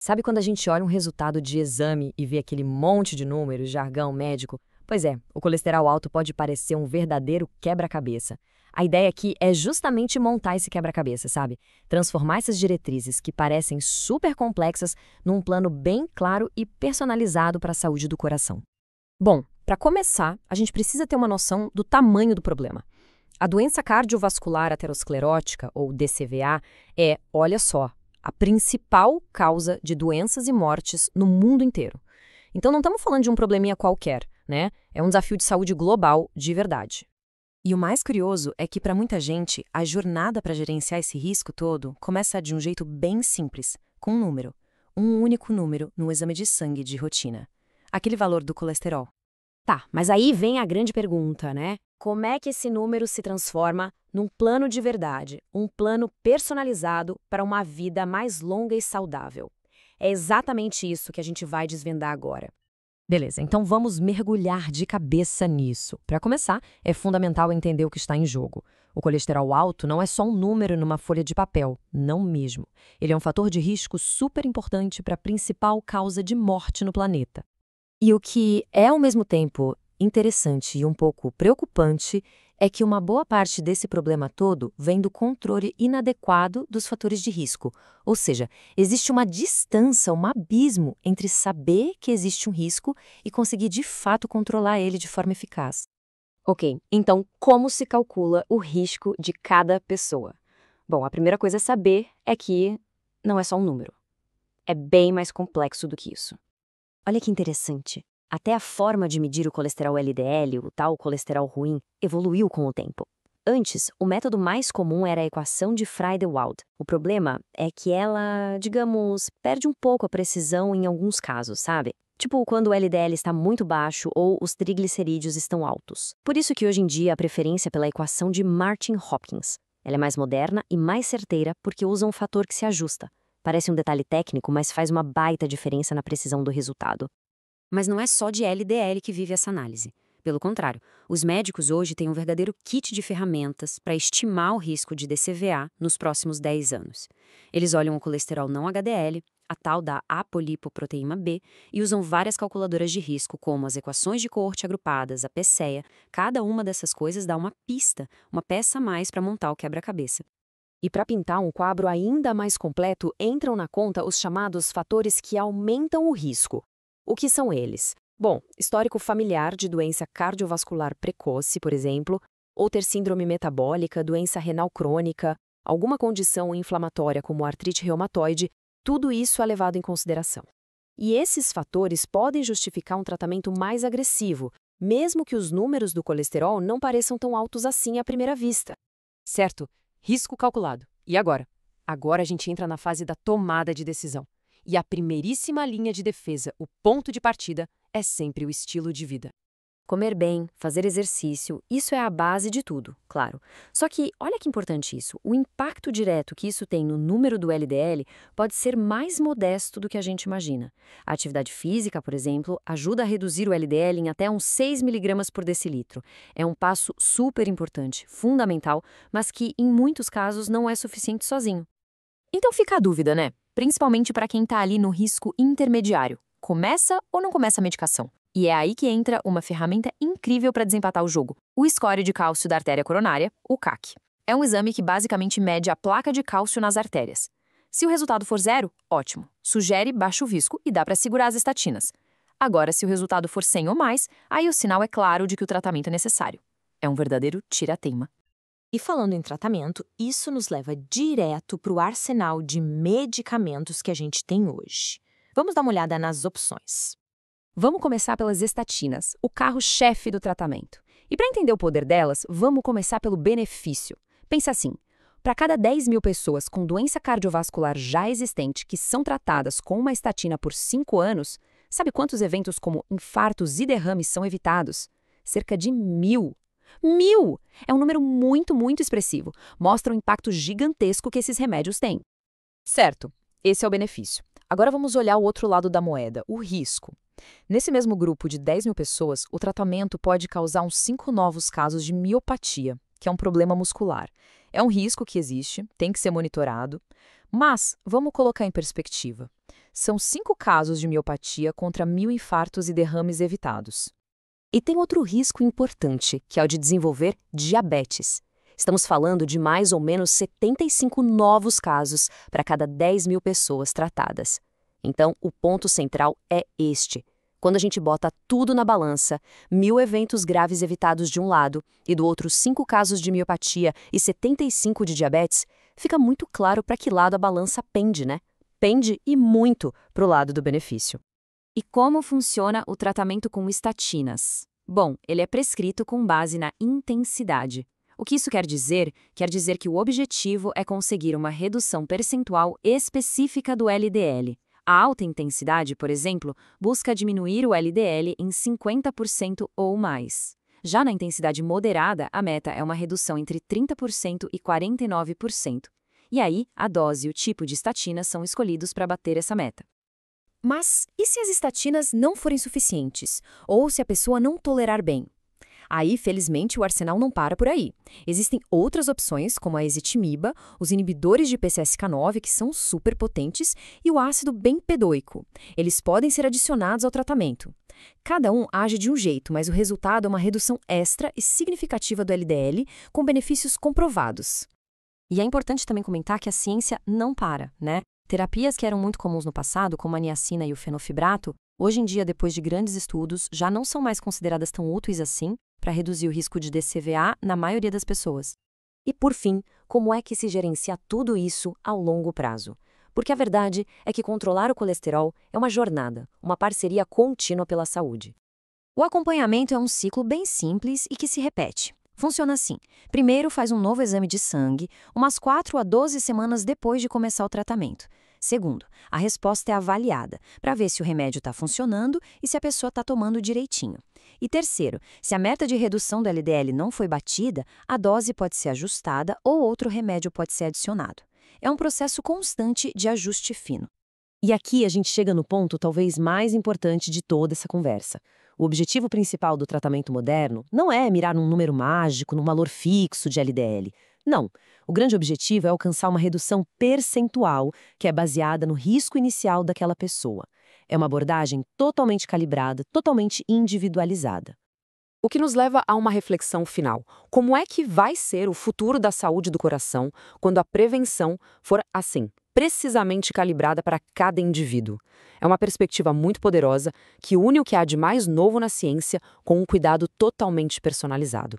Sabe quando a gente olha um resultado de exame e vê aquele monte de números, jargão médico? Pois é, o colesterol alto pode parecer um verdadeiro quebra-cabeça. A ideia aqui é justamente montar esse quebra-cabeça, sabe? Transformar essas diretrizes que parecem super complexas num plano bem claro e personalizado para a saúde do coração. Bom, para começar, a gente precisa ter uma noção do tamanho do problema. A doença cardiovascular aterosclerótica, ou DCVA, é, olha só, a principal causa de doenças e mortes no mundo inteiro. Então não estamos falando de um probleminha qualquer, né? É um desafio de saúde global de verdade. E o mais curioso é que, para muita gente, a jornada para gerenciar esse risco todo começa de um jeito bem simples, com um número. Um único número no exame de sangue de rotina. Aquele valor do colesterol. Tá, mas aí vem a grande pergunta, né? Como é que esse número se transforma num plano de verdade, um plano personalizado para uma vida mais longa e saudável? É exatamente isso que a gente vai desvendar agora. Beleza, então vamos mergulhar de cabeça nisso. Para começar, é fundamental entender o que está em jogo. O colesterol alto não é só um número numa folha de papel, não mesmo. Ele é um fator de risco super importante para a principal causa de morte no planeta. E o que é, ao mesmo tempo, interessante e um pouco preocupante é que uma boa parte desse problema todo vem do controle inadequado dos fatores de risco. Ou seja, existe uma distância, um abismo entre saber que existe um risco e conseguir de fato controlar ele de forma eficaz. Ok, então como se calcula o risco de cada pessoa? Bom, a primeira coisa a saber é que não é só um número. É bem mais complexo do que isso. Olha que interessante. Até a forma de medir o colesterol LDL, o tal colesterol ruim, evoluiu com o tempo. Antes, o método mais comum era a equação de Frey-de-Waal. O problema é que ela, digamos, perde um pouco a precisão em alguns casos, sabe? Tipo quando o LDL está muito baixo ou os triglicerídeos estão altos. Por isso que hoje em dia a preferência pela equação de Martin-Hopkins. Ela é mais moderna e mais certeira porque usa um fator que se ajusta. Parece um detalhe técnico, mas faz uma baita diferença na precisão do resultado. Mas não é só de LDL que vive essa análise. Pelo contrário, os médicos hoje têm um verdadeiro kit de ferramentas para estimar o risco de DCVA nos próximos 10 anos. Eles olham o colesterol não HDL, a tal da apolipoproteína B, e usam várias calculadoras de risco, como as equações de coorte agrupadas, a PCEA. Cada uma dessas coisas dá uma pista, uma peça a mais para montar o quebra-cabeça. E para pintar um quadro ainda mais completo, entram na conta os chamados fatores que aumentam o risco. O que são eles? Bom, histórico familiar de doença cardiovascular precoce, por exemplo, ou ter síndrome metabólica, doença renal crônica, alguma condição inflamatória como artrite reumatoide, tudo isso é levado em consideração. E esses fatores podem justificar um tratamento mais agressivo, mesmo que os números do colesterol não pareçam tão altos assim à primeira vista. Certo, risco calculado. E agora? Agora a gente entra na fase da tomada de decisão. E a primeiríssima linha de defesa, o ponto de partida, é sempre o estilo de vida. Comer bem, fazer exercício, isso é a base de tudo, claro. Só que, olha que importante isso, o impacto direto que isso tem no número do LDL pode ser mais modesto do que a gente imagina. A atividade física, por exemplo, ajuda a reduzir o LDL em até uns 6 mg por decilitro. É um passo super importante, fundamental, mas que, em muitos casos, não é suficiente sozinho. Então fica a dúvida, né? Principalmente para quem está ali no risco intermediário. Começa ou não começa a medicação? E é aí que entra uma ferramenta incrível para desempatar o jogo, o score de cálcio da artéria coronária, o CAC. É um exame que basicamente mede a placa de cálcio nas artérias. Se o resultado for 0, ótimo, sugere baixo risco e dá para segurar as estatinas. Agora, se o resultado for 100 ou mais, aí o sinal é claro de que o tratamento é necessário. É um verdadeiro tira-teima. E falando em tratamento, isso nos leva direto para o arsenal de medicamentos que a gente tem hoje. Vamos dar uma olhada nas opções. Vamos começar pelas estatinas, o carro-chefe do tratamento. E para entender o poder delas, vamos começar pelo benefício. Pensa assim, para cada 10 mil pessoas com doença cardiovascular já existente que são tratadas com uma estatina por 5 anos, sabe quantos eventos como infartos e derrames são evitados? Cerca de 1.000. 1.000! É um número muito expressivo. Mostra o impacto gigantesco que esses remédios têm. Certo, esse é o benefício. Agora vamos olhar o outro lado da moeda, o risco. Nesse mesmo grupo de 10 mil pessoas, o tratamento pode causar uns 5 novos casos de miopatia, que é um problema muscular. É um risco que existe, tem que ser monitorado, Mas vamos colocar em perspectiva. São 5 casos de miopatia contra 1.000 infartos e derrames evitados. E tem outro risco importante, que é o de desenvolver diabetes. Estamos falando de mais ou menos 75 novos casos para cada 10.000 pessoas tratadas. Então, o ponto central é este. Quando a gente bota tudo na balança, 1.000 eventos graves evitados de um lado e do outro 5 casos de miopatia e 75 de diabetes, fica muito claro para que lado a balança pende, né? Pende e muito para o lado do benefício. E como funciona o tratamento com estatinas? Bom, ele é prescrito com base na intensidade. O que isso quer dizer? Quer dizer que o objetivo é conseguir uma redução percentual específica do LDL. A alta intensidade, por exemplo, busca diminuir o LDL em 50% ou mais. Já na intensidade moderada, a meta é uma redução entre 30% e 49%. E aí, a dose e o tipo de estatina são escolhidos para bater essa meta. Mas e se as estatinas não forem suficientes? Ou se a pessoa não tolerar bem? Aí, felizmente, o arsenal não para por aí. Existem outras opções, como a ezetimiba, os inibidores de PCSK9, que são super potentes, e o ácido bempedoico. Eles podem ser adicionados ao tratamento. Cada um age de um jeito, mas o resultado é uma redução extra e significativa do LDL, com benefícios comprovados. E é importante também comentar que a ciência não para, né? Terapias que eram muito comuns no passado, como a niacina e o fenofibrato, hoje em dia, depois de grandes estudos, já não são mais consideradas tão úteis assim para reduzir o risco de DCVA na maioria das pessoas. E por fim, como é que se gerencia tudo isso ao longo prazo? Porque a verdade é que controlar o colesterol é uma jornada, uma parceria contínua pela saúde. O acompanhamento é um ciclo bem simples e que se repete. Funciona assim. Primeiro, faz um novo exame de sangue, umas 4 a 12 semanas depois de começar o tratamento. Segundo, a resposta é avaliada, para ver se o remédio está funcionando e se a pessoa está tomando direitinho. E terceiro, se a meta de redução do LDL não foi batida, a dose pode ser ajustada ou outro remédio pode ser adicionado. É um processo constante de ajuste fino. E aqui a gente chega no ponto talvez mais importante de toda essa conversa. O objetivo principal do tratamento moderno não é mirar num número mágico, num valor fixo de LDL. Não. O grande objetivo é alcançar uma redução percentual que é baseada no risco inicial daquela pessoa. É uma abordagem totalmente calibrada, totalmente individualizada. O que nos leva a uma reflexão final. Como é que vai ser o futuro da saúde do coração quando a prevenção for assim, precisamente calibrada para cada indivíduo? É uma perspectiva muito poderosa que une o que há de mais novo na ciência com um cuidado totalmente personalizado.